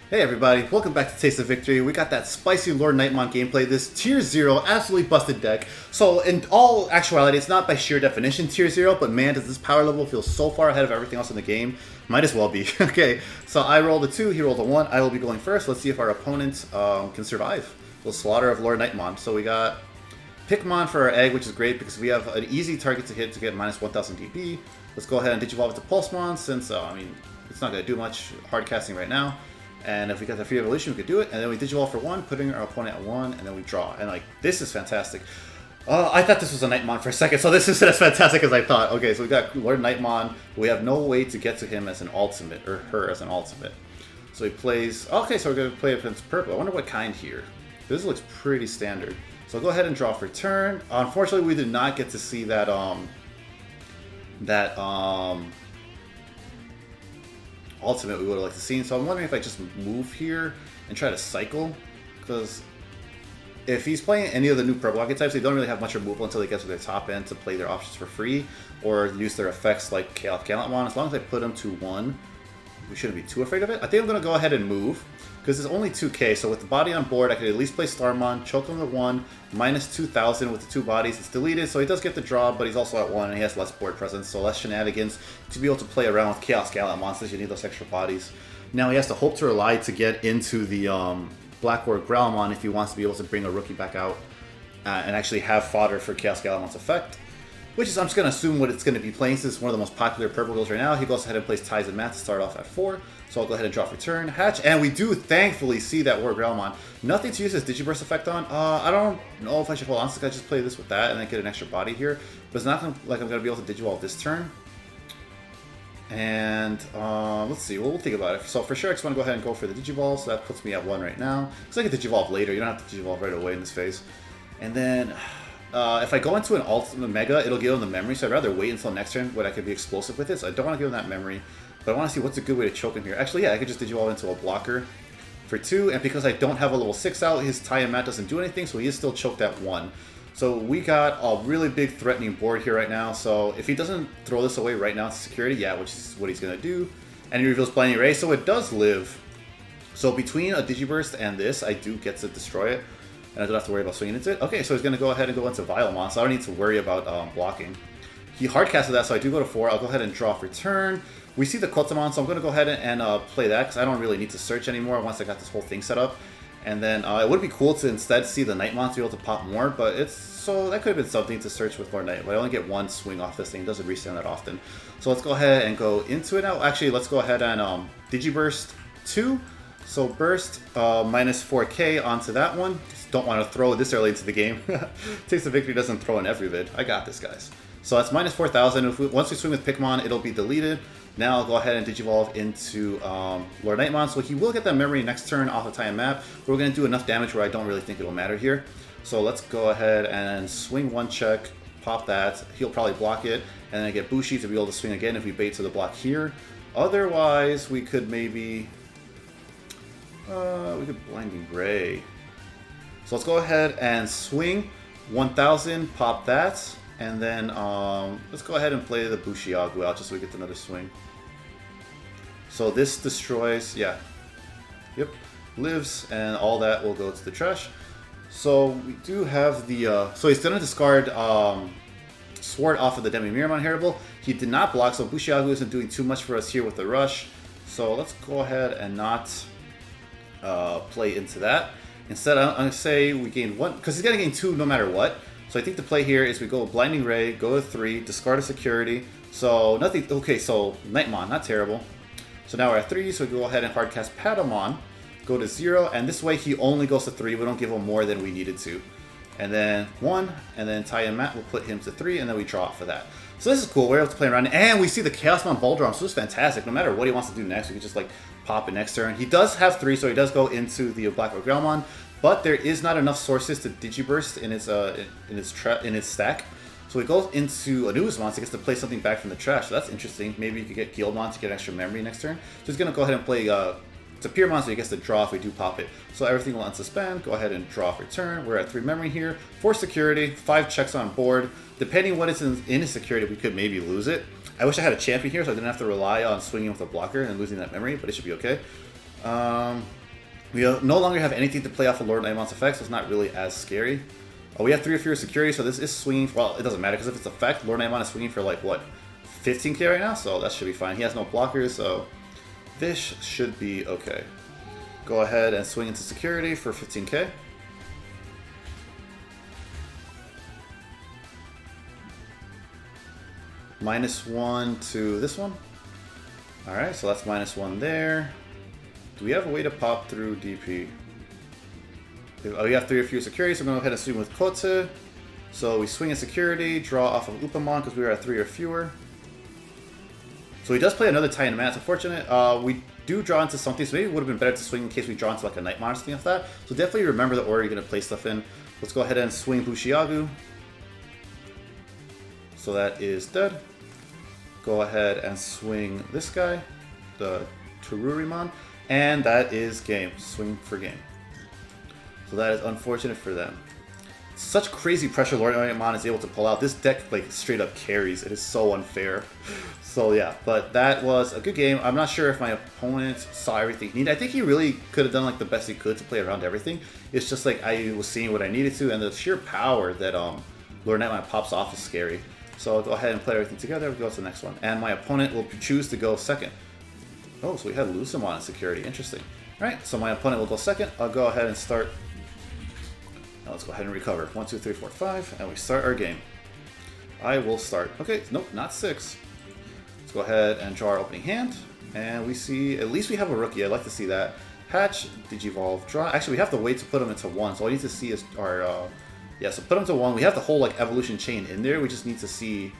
Hey everybody, welcome back to Taste of Victory. We got that spicy LordKnightmon gameplay, this tier 0, absolutely busted deck. So in all actuality, it's not by sheer definition tier 0, but man does this power level feel so far ahead of everything else in the game. Might as well be. Okay, so I rolled a 2, he rolled a 1, I will be going first. Let's see if our opponent can survive the slaughter of LordKnightmon. So we got Pikmon for our egg, which is great because we have an easy target to hit to get minus 1000 DP. Let's go ahead and Digivolve it to Pulsemon since, it's not going to do much hard casting right now. And if we got the free evolution, we could do it. And then we Digivolve for 1, putting our opponent at 1, and then we draw. And like, this is fantastic. I thought this was a Knightmon for a second, so this is as fantastic as I thought. Okay, so we got LordKnightmon. We have no way to get to him as an ultimate, or her as an ultimate. So he plays... Okay, so we're going to play against purple. I wonder what kind here. This looks pretty standard. So I'll go ahead and draw for turn. Unfortunately, we did not get to see that... ultimate we would have liked to see. So I'm wondering if I just move here and try to cycle, because if he's playing any of the new purple archetypes, they don't really have much removal until they get to their top end to play their options for free or use their effects like ChaosGallantmon. As long as I put him to 1, we shouldn't be too afraid of it. I think I'm going to go ahead and move because it's only 2k, so with the body on board I could at least play Starmon, choke him to 1, minus 2000 with the 2 bodies. It's deleted, so he does get the draw, but he's also at 1 and he has less board presence, so less shenanigans to be able to play around with ChaosGallantmon since you need those extra bodies. Now he has to hope to rely to get into the Black Growlmon if he wants to be able to bring a rookie back out and actually have fodder for ChaosGallantmon's effect. Which is, I'm just going to assume what it's going to be playing since it's one of the most popular purple girls right now. He goes ahead and plays Ties and Mat to start off at 4. So I'll go ahead and draw for turn, hatch, and we do thankfully see that Growlmon. Nothing to use his Digiburst effect on. I don't know if I should hold on, so I can just play this with that and then get an extra body here. But it's not like I'm going to be able to Digivolve this turn. And let's see, we'll think about it. So for sure I just want to go ahead and go for the Digivolve, so that puts me at 1 right now. Because I can Digivolve later, you don't have to Digivolve right away in this phase. And then... if I go into an ultimate mega, it'll give him the memory, so I'd rather wait until next turn when I can be explosive with it. So I don't want to give him that memory, but I want to see what's a good way to choke him here. Actually, yeah, I could just Digivolve into a blocker for 2, and because I don't have a level 6 out, his Tie and Mat doesn't do anything, so he is still choked at 1. So we got a really big threatening board here right now, so if he doesn't throw this away right now to security, yeah, which is what he's going to do, and he reveals Blinding Ray, so it does live. So between a Digiburst and this, I do get to destroy it. And I don't have to worry about swinging into it. Okay, so he's going to go ahead and go into Vilemon, so I don't need to worry about blocking. He hardcasted that, so I do go to 4. I'll go ahead and draw for turn. We see the Kotamon, so I'm going to go ahead and play that, because I don't really need to search anymore once I got this whole thing set up. And then it would be cool to instead see the Knightmon to be able to pop more, but so that could have been something to search with LordKnight. But I only get 1 swing off this thing, it doesn't restand that often. So let's go ahead and go into it now. Actually, let's go ahead and Digiburst 2. So burst minus 4k onto that one. Just don't want to throw this early into the game. Taste of Victory doesn't throw in every vid. I got this, guys. So that's minus 4,000. Once we swing with Pikmon, it'll be deleted. Now I'll go ahead and Digivolve into LordKnightmon. So he will get that memory next turn off the Tie and Map. But we're going to do enough damage where I don't really think it'll matter here. So let's go ahead and swing 1 check, pop that. He'll probably block it. And then I get Bushi to be able to swing again if we bait to the block here. Otherwise, we could maybe... we could Blinding Ray. So let's go ahead and swing 1,000, pop that, and then let's go ahead and play the Bushiagu out just so we get another swing. So this destroys, yeah, yep, lives, and all that will go to the trash. So we do have the, so he's gonna discard Sword off of the Demi-Miramon Heritable. He did not block, so Bushiagu isn't doing too much for us here with the rush. So let's go ahead and not play into that. Instead, I'm going to say we gain 1, because he's going to gain 2 no matter what. So I think the play here is we go Blinding Ray, go to 3, discard a security. So nothing, okay, so Knightmon, not terrible. So now we're at 3, so we go ahead and hardcast Patamon, go to 0, and this way he only goes to 3. We don't give him more than we needed to. And then 1, and then Tie and Mat will put him to 3, and then we draw for that. So this is cool, we're able to play around, and we see the Chaosmon Baldrum, so this is fantastic. No matter what he wants to do next, we can just like pop it next turn. He does have 3, so he does go into the Black Growlmon, but there is not enough sources to Digiburst in its stack. So he goes into Anubismon, so he gets to play something back from the trash. So that's interesting. Maybe you could get Guildmon to get extra memory next turn. So he's gonna go ahead and play it's a Pyrmon, so he gets to draw if we do pop it. So everything will unsuspend. Go ahead and draw for turn. We're at 3 memory here. 4 security, 5 checks on board. Depending what is in his security, we could maybe lose it. I wish I had a champion here so I didn't have to rely on swinging with a blocker and losing that memory, but it should be okay. We no longer have anything to play off of LordKnightmon's effect, so it's not really as scary. We have 3 or fewer security, so this is swinging. Well, it doesn't matter because if it's effect, LordKnightmon is swinging for like what, 15k right now, so that should be fine. He has no blockers, so this should be okay. Go ahead and swing into security for 15k. -1 to this one. Alright, so that's -1 there. Do we have a way to pop through DP? We have 3 or fewer security, so I'm going to go ahead and swing with Kote. So we swing in security, draw off of Upamon because we are at 3 or fewer. So he does play another Tie and Man. It's unfortunate. We do draw into something, so maybe it would have been better to swing in case we draw into like a Nightmon or something like that. So definitely remember the order you're going to play stuff in. Let's go ahead and swing Bushiagu. So that is dead. Go ahead and swing this guy, the Terurimon, and that is game. Swing for game. So that is unfortunate for them. Such crazy pressure LordKnightmon is able to pull out. This deck like straight up carries. It is so unfair. So yeah, but that was a good game. I'm not sure if my opponent saw everything he needed. I think he really could have done like the best he could to play around everything. It's just like I was seeing what I needed to, and the sheer power that LordKnightmon pops off is scary. So I'll go ahead and play everything together. We'll go to the next one. And my opponent will choose to go second. Oh, so we had Lucamon in security. Interesting. Alright, so my opponent will go second. I'll go ahead and start. Now let's go ahead and recover. 1, 2, 3, 4, 5. And we start our game. I will start. Okay, nope, not 6. Let's go ahead and draw our opening hand. And we see, at least we have a rookie. I'd like to see that. Hatch, Digivolve, draw. Actually, we have to wait to put them into 1. So all I need to see is our... yeah, so put them to 1. We have the whole like evolution chain in there. We just need to see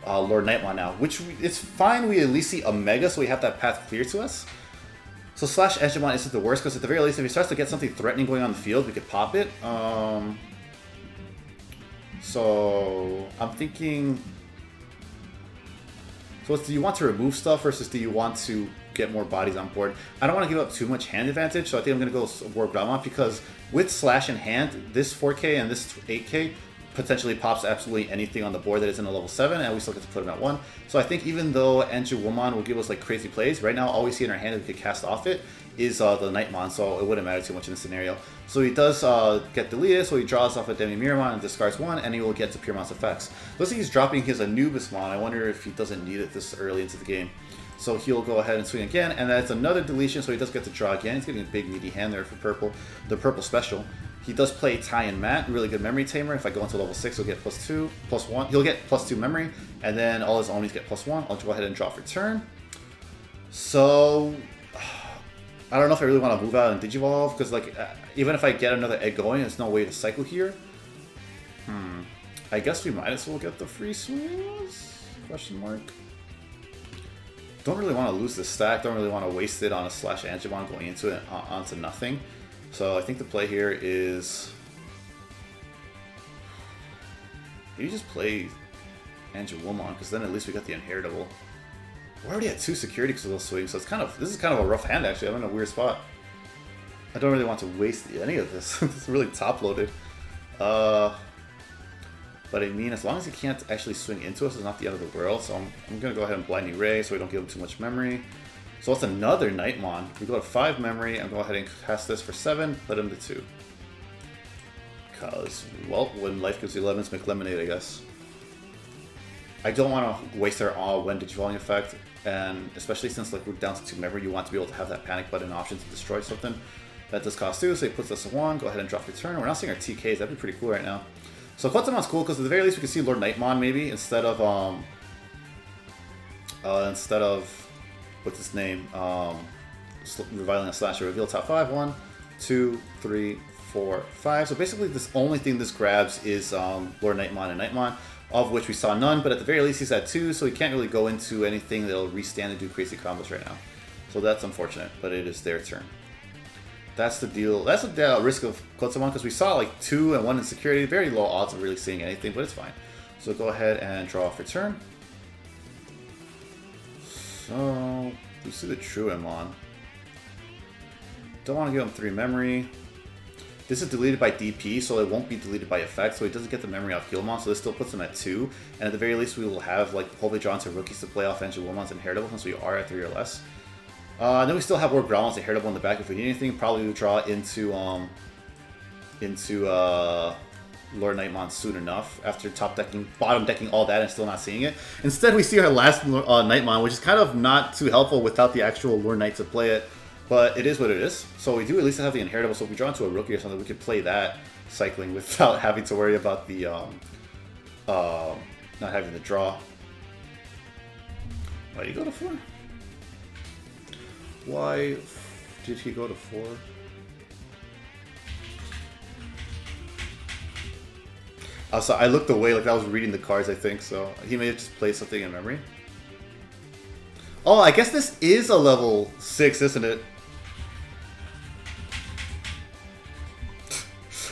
LordKnightmon now, which it's fine. We at least see a Mega, so we have that path clear to us. So Slash Edgemon isn't the worst because at the very least, if he starts to get something threatening going on the field, we could pop it. So I'm thinking. So do you want to remove stuff versus do you want to get more bodies on board? I don't want to give up too much hand advantage, so I think I'm going to go Warp Brahma because with Slash in hand, this 4k and this 8k potentially pops absolutely anything on the board that is in a level 7, and we still get to put him at 1. So I think even though Angewomon will give us like crazy plays, right now all we see in our hand that we could cast off it is the Nightmon, so it wouldn't matter too much in this scenario. So he does get deleted, so he draws off a Demi-Miramon and discards 1, and he will get to Pyramon's effects. Looks like he's dropping his Anubismon. I wonder if he doesn't need it this early into the game. So he'll go ahead and swing again, and that's another deletion, so he does get to draw again. He's getting a big meaty hand there for purple, the purple special. He does play Tie and Mat, really good memory tamer. If I go into level 6, he'll get +2, +1. He'll get +2 memory, and then all his Omnis get +1. I'll go ahead and draw for turn. So I don't know if I really want to move out and Digivolve, because like even if I get another egg going, there's no way to cycle here. I guess we might as well get the free swings? Question mark. Don't really want to lose this stack. Don't really want to waste it on a Slash Angemon going into it onto nothing. So I think the play here is maybe just play Angewomon, because then at least we got the inheritable. We're already at 2 security because of those swings, so it's kind of this is kind of a rough hand actually. I'm in a weird spot. I don't really want to waste any of this. It's really top loaded. But I mean, as long as he can't actually swing into us, it's not the end of the world. So I'm gonna go ahead and Blinding Ray so we don't give him too much memory. So it's another Nightmon. We go to 5 memory and go ahead and cast this for 7, put him to 2. Because, well, when life gives you lemons, make lemonade, I guess. I don't want to waste our all when Digivolving effect, and especially since like we're down to 2 memory, you want to be able to have that panic button option to destroy something. That does cost 2, so he puts us at 1. Go ahead and drop your turn. We're not seeing our TKs. That'd be pretty cool right now. So Kotamon's cool because at the very least we can see LordKnightmon maybe instead of what's his name? Reviling a Slasher. Reveal top 5. 1, 2, 3, 4, 5. So basically, this only thing this grabs is LordKnightmon and Nightmon, of which we saw none. But at the very least, he's at 2, so he can't really go into anything that'll restand and do crazy combos right now. So that's unfortunate, but it is their turn. That's the deal. That's the risk of Kotamon because we saw like 2 and 1 in security. Very low odds of really seeing anything, but it's fine. So go ahead and draw for turn. So you see the Truemon. Don't want to give him 3 memory. This is deleted by DP, so it won't be deleted by effect, so he doesn't get the memory off Gilmon, so this still puts him at 2. And at the very least, we will have like hopefully drawn to rookies to play off Angewomon's inheritable since we are at 3 or less. Then we still have more Growlins and Heritable in the back if we need anything. Probably we'll draw into LordKnightmon soon enough after top decking, bottom decking all that and still not seeing it. Instead, we see our last Knightmon, which is kind of not too helpful without the actual Lord Knight to play it. But it is what it is. So we do at least have the Inheritable. So if we draw into a rookie or something, we could play that cycling without having to worry about the not having the draw. Why did he go to 4? Why did he go to 4? So I looked away like I was reading the cards, I think, so he may have just played something in memory. Oh, I guess this is a level 6, isn't it?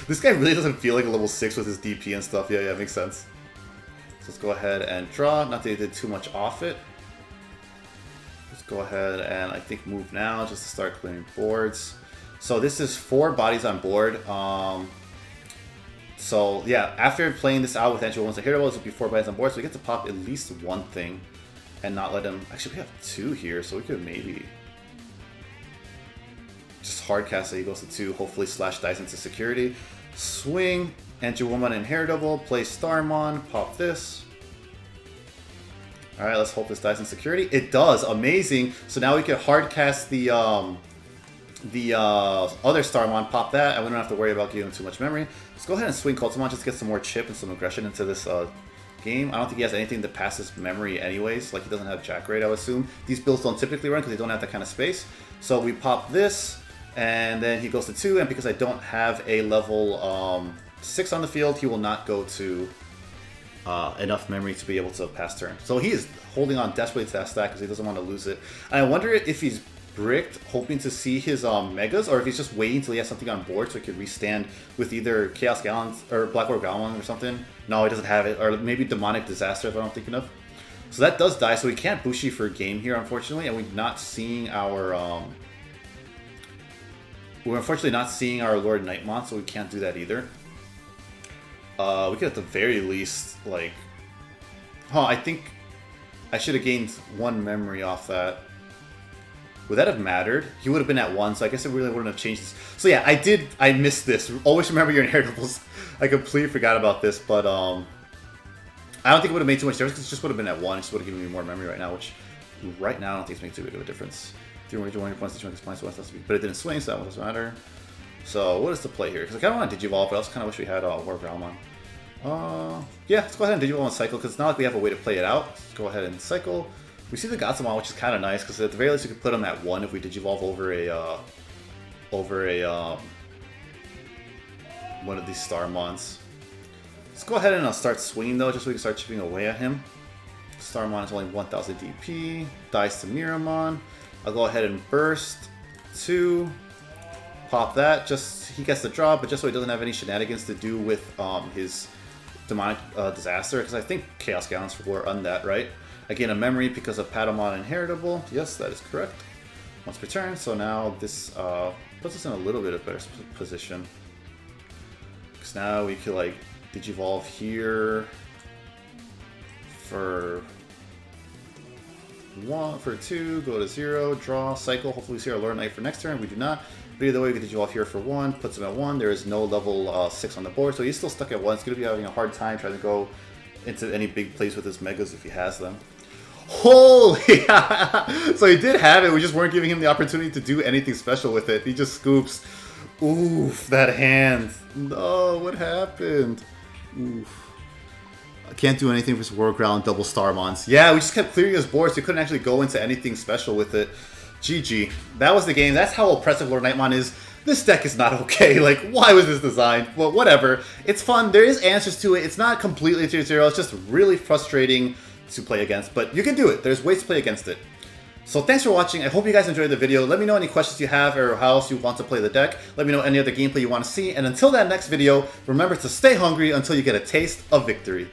This guy really doesn't feel like a level 6 with his DP and stuff. Yeah, makes sense. So let's go ahead and draw. Not that he did too much off it. Let's go ahead and I think move now just to start clearing boards. So this is 4 bodies on board. So yeah, after playing this out with Angel once a hero, this will be 4 bodies on board. So we get to pop at least one thing and not let him. Actually, we have 2 here, so we could maybe just hard cast that he goes to 2. Hopefully slash dice into security. Swing, Angelwoman and Heritable, play Starmon, pop this. Alright, let's hope this dies in security. It does, amazing. So now we can hard cast the other Starmon, pop that, and we don't have to worry about giving him too much memory. Let's go ahead and swing Cultimon just to get some more chip and some aggression into this game. I don't think he has anything that passes memory anyways, like he doesn't have Jack Raid, I would assume. These builds don't typically run because they don't have that kind of space. So we pop this, and then he goes to 2, and because I don't have a level 6 on the field, he will not go to enough memory to be able to pass turn. So he is holding on desperately to that stack because he doesn't want to lose it. And I wonder if he's bricked, hoping to see his megas, or if he's just waiting until he has something on board so he could restand with either Chaos Gallant or Black Gallant or something. No, he doesn't have it, or maybe Demonic Disaster if I'm thinking of. So that does die, so we can't Bushi for a game here, unfortunately, and we're not seeing our we're unfortunately not seeing our LordKnightmon, so we can't do that either. We could at the very least, like... I think I should have gained 1 memory off that. Would that have mattered? He would have been at 1, so I guess it really wouldn't have changed this. So yeah, I missed this. Always remember your inheritables. I completely forgot about this, but I don't think it would have made too much difference because it just would have been at 1. It just would have given me more memory right now, which right now I don't think it's making too big of a difference. 3 major 1 points to swing this point, but it didn't swing, so that one doesn't matter. So what is the play here? Because I kind of want to Digivolve, but I also kind of wish we had War Growlmon. Yeah, let's go ahead and Digivolve and cycle, because it's not like we have a way to play it out. Let's go ahead and cycle. We see the Gotsumon, which is kind of nice, because at the very least we could put him at 1 if we Digivolve over a one of these Starmons. Let's go ahead and start swinging though, just so we can start chipping away at him. Starmon is only 1000 DP, dies to Miramon. I'll go ahead and burst 2, pop that. Just he gets the draw, but just so he doesn't have any shenanigans to do with his Demonic Disaster, because I think Chaos Gallants will run that, right? Again, a memory because of Patamon and Heritable. Yes, that is correct. Once per turn, so now this puts us in a little bit of better position. Because now we could like Digivolve here for 1, for 2, go to 0, draw, cycle. Hopefully we see our Lord Knight for next turn. We do not. But either way, we can Digivolve here for 1, puts him at 1. There is no level 6 on the board, so he's still stuck at 1. He's going to be having a hard time trying to go into any big plays with his megas if he has them. Holy! So he did have it, we just weren't giving him the opportunity to do anything special with it. He just scoops. Oof, that hand. No, what happened? Oof. I can't do anything with War Growl and double Starmons. Yeah, we just kept clearing his board, so he couldn't actually go into anything special with it. GG. That was the game. That's how oppressive LordKnightmon is. This deck is not okay. Like, why was this designed? Well, whatever. It's fun. There is answers to it. It's not completely 0-0. It's just really frustrating to play against, but you can do it. There's ways to play against it. So thanks for watching. I hope you guys enjoyed the video. Let me know any questions you have or how else you want to play the deck. Let me know any other gameplay you want to see. And until that next video, remember to stay hungry until you get a taste of victory.